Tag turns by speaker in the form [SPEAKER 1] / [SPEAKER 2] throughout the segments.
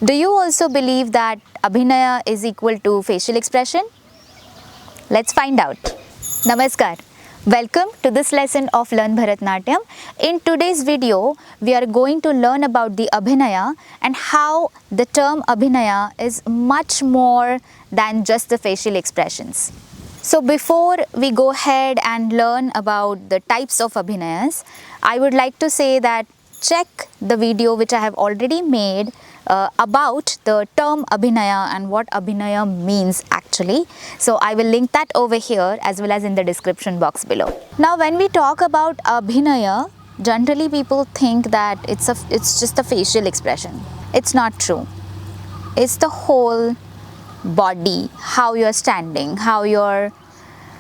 [SPEAKER 1] Do you also believe that Abhinaya is equal to facial expression? Let's find out. Namaskar. Welcome to this lesson of Learn Bharatanatyam. In today's video, we are going to learn about the Abhinaya and how the term Abhinaya is much more than just the facial expressions. So before we go ahead and learn about the types of Abhinayas, I would like to say that check the video which I have already made about the term Abhinaya and what Abhinaya means actually. So I will link that over here as well as in the description box below. Now when we talk about Abhinaya, generally people think that it's just a facial expression. It's not true. It's the whole body, how you're standing, how you're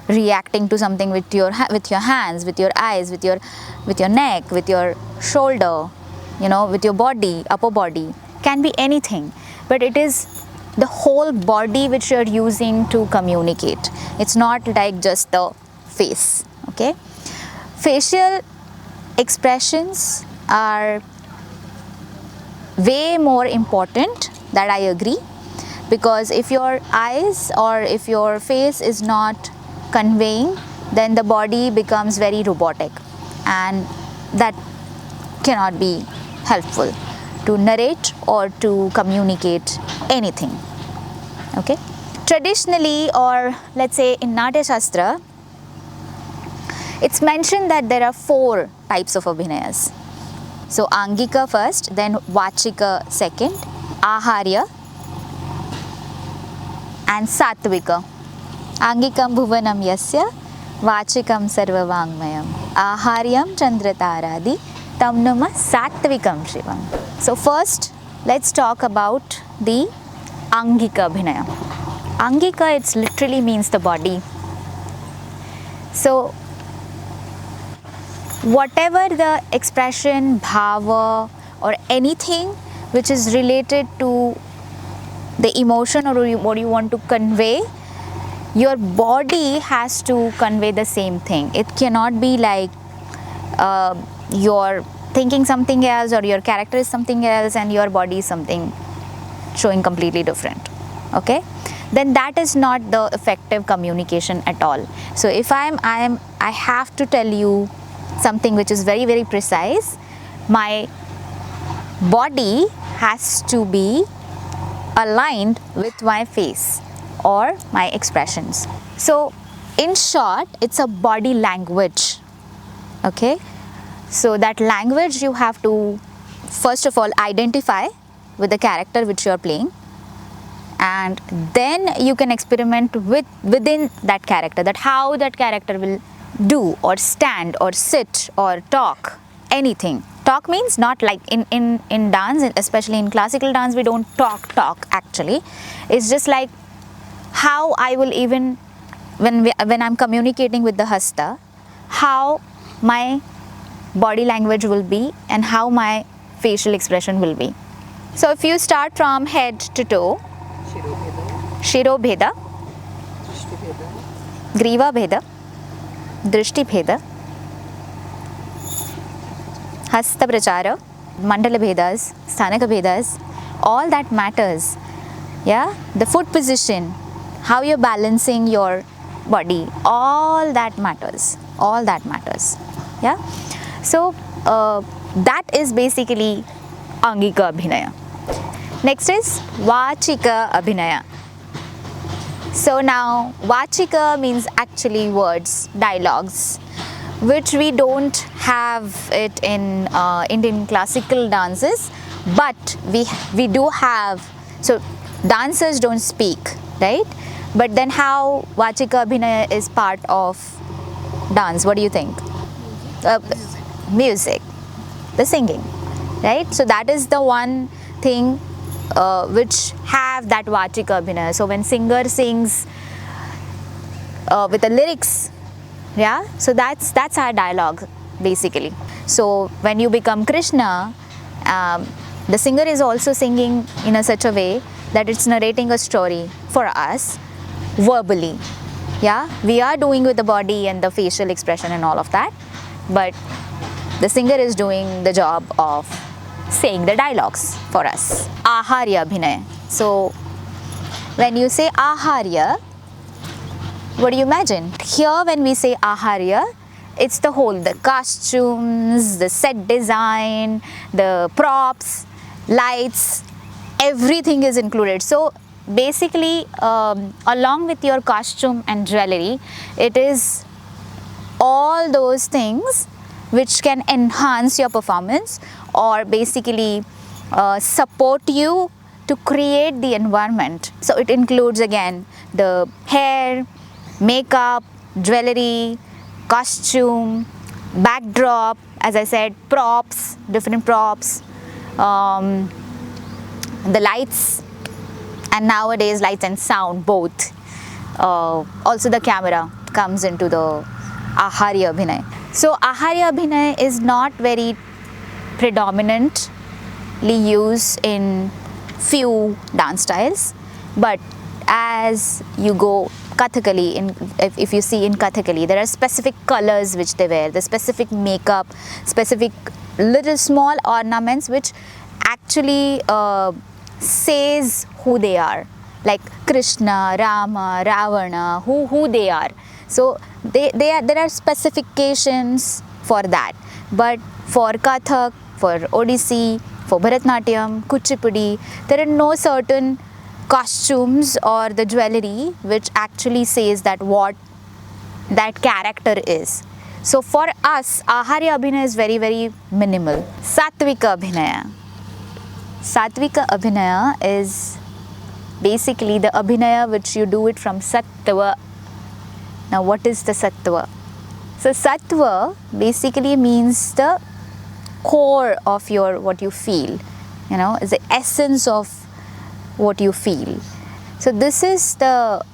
[SPEAKER 1] reacting to something with your hands, with your eyes, with your neck, with your shoulder, with your body, upper body. Can be anything, but it is the whole body which you're using to communicate. It's not like just the face. Okay, facial expressions are way more important, that I agree, because if your eyes or if your face is not conveying, then the body becomes very robotic, and that cannot be helpful to narrate or to communicate anything. Okay, traditionally, or let's say in Natya Shastra, it's mentioned that there are 4 types of Abhinayas. So Angika first, then Vachika second, Aharya and Satvika. Angikam bhuvanam yasya, Vachikam sarva vangmayam, Aharyam chandrataradi, tam nama Satvikam shivam. So first, let's talk about the Angika Abhinaya. Angika, it literally means the body. So whatever the expression, bhava or anything which is related to the emotion or what you want to convey, your body has to convey the same thing. It cannot be like you're thinking something else or your character is something else and your body is something showing completely different. Okay, then that is not the effective communication at all. So if I have to tell you something which is very, very precise, my body has to be aligned with my face or my expressions. So in short, it's a body language. Okay, so that language you have to first of all identify with the character which you are playing, and then you can experiment within that character, that how that character will do or stand or sit or talk, anything. Talk means not like in dance, especially in classical dance, we don't talk actually. It's just like how I will, even when I'm communicating with the hasta, how my body language will be and how my facial expression will be. So if you start from head to toe, Shiro Bheda, Griva Bheda, Drishti Bheda, Hasta Prachara, Mandala Bhedas, Sthanaka Bhedas, all that matters. Yeah, the foot position, how you're balancing your body, all that matters. All that matters. Yeah. So that is basically Angika Abhinaya. Next is Vachika Abhinaya. So now Vachika means actually words, dialogues, which we don't have it in Indian classical dances, but we do have. So dancers don't speak, right? But then how Vachika Abhinaya is part of dance? What do you think? Music, the singing, right? So that is the one thing which have that Vachika Abhinaya. So when singer sings with the lyrics, yeah, so that's our dialogue basically. So when you become Krishna, the singer is also singing in a such a way that it's narrating a story for us verbally. Yeah, we are doing with the body and the facial expression and all of that, but the singer is doing the job of saying the dialogues for us. Aharya Abhinaya. So when you say Aharya, what do you imagine? Here when we say Aharya, it's the whole, the costumes, the set design, the props, lights, everything is included. So basically, along with your costume and jewelry, it is all those things which can enhance your performance or basically support you to create the environment. So it includes again the hair, makeup, jewelry, costume, backdrop, as I said, props, different props, the lights, and nowadays lights and sound both. Also the camera comes into the Aharya Abhinaya. So Aharya Abhinaya is not very predominantly used in few dance styles, but as you go Kathakali, if you see in Kathakali, there are specific colors which they wear, the specific makeup, specific little small ornaments which actually says who they are, like Krishna, Rama, Ravana, who they are. So there are specifications for that. But for Kathak, for Odissi, for Bharatanatyam, Kuchipudi, there are no certain costumes or the jewelry which actually says that what that character is. So for us, Aharya Abhinaya is very, very minimal. Satvika Abhinaya. Satvika Abhinaya is basically the Abhinaya which you do it from Sattva. Now what is the Sattva? So Sattva basically means the core of your, what you feel, you know, is the essence of what you feel. So this is the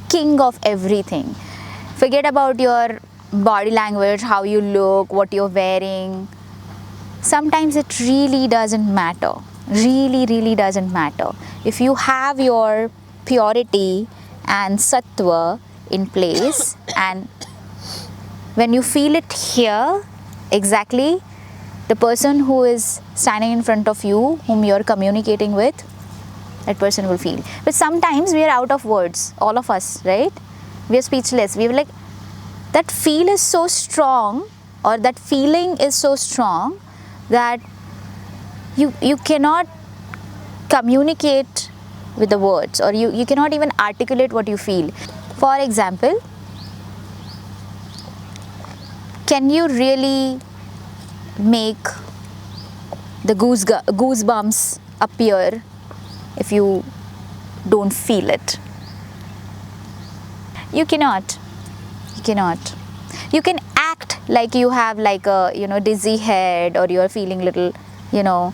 [SPEAKER 1] king of everything. Forget about your body language, how you look, what you're wearing. Sometimes it really doesn't matter. Really doesn't matter. If you have your purity and sattva in place, and when you feel it here, exactly, the person who is standing in front of you, whom you're communicating with, that person will feel. But sometimes we are out of words, all of us, right? We are speechless. We are like, that feel is so strong, or that feeling is so strong that you cannot communicate with the words, or you cannot even articulate what you feel. For example, can you really make the goosebumps appear if you don't feel it? You cannot. You can act like you have like a, you know, dizzy head, or you're feeling little, you know,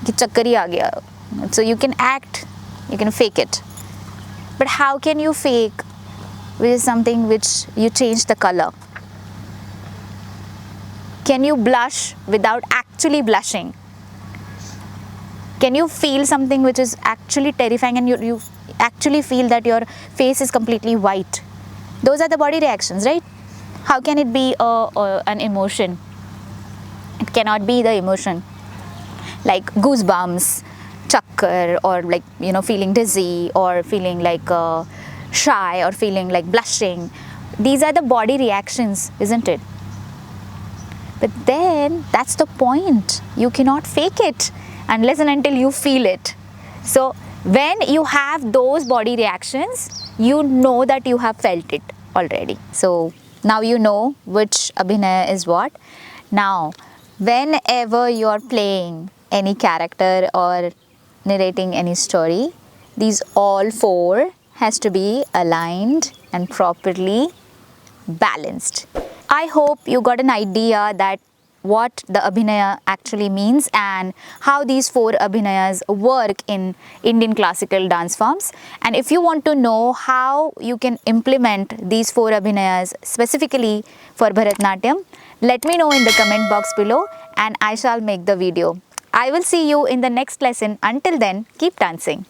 [SPEAKER 1] ki chakkar hi aa gaya. So you can act, you can fake it. But how can you fake with something which you change the color? Can you blush without actually blushing? Can you feel something which is actually terrifying and you actually feel that your face is completely white? Those are the body reactions, right? How can it be an emotion? It cannot be the emotion. Like goosebumps, chakkar, or like, you know, feeling dizzy, or feeling like shy, or feeling like blushing. These are the body reactions, isn't it? But then that's the point. You cannot fake it unless and until you feel it. So when you have those body reactions, you know that you have felt it already. So now you know which Abhinaya is what. Now, whenever you are playing any character or narrating any story, these all four has to be aligned and properly balanced. I hope you got an idea that what the Abhinaya actually means and how these four Abhinayas work in Indian classical dance forms. And if you want to know how you can implement these four Abhinayas specifically for Bharatanatyam, let me know in the comment box below and I shall make the video. I will see you in the next lesson. Until then, keep dancing.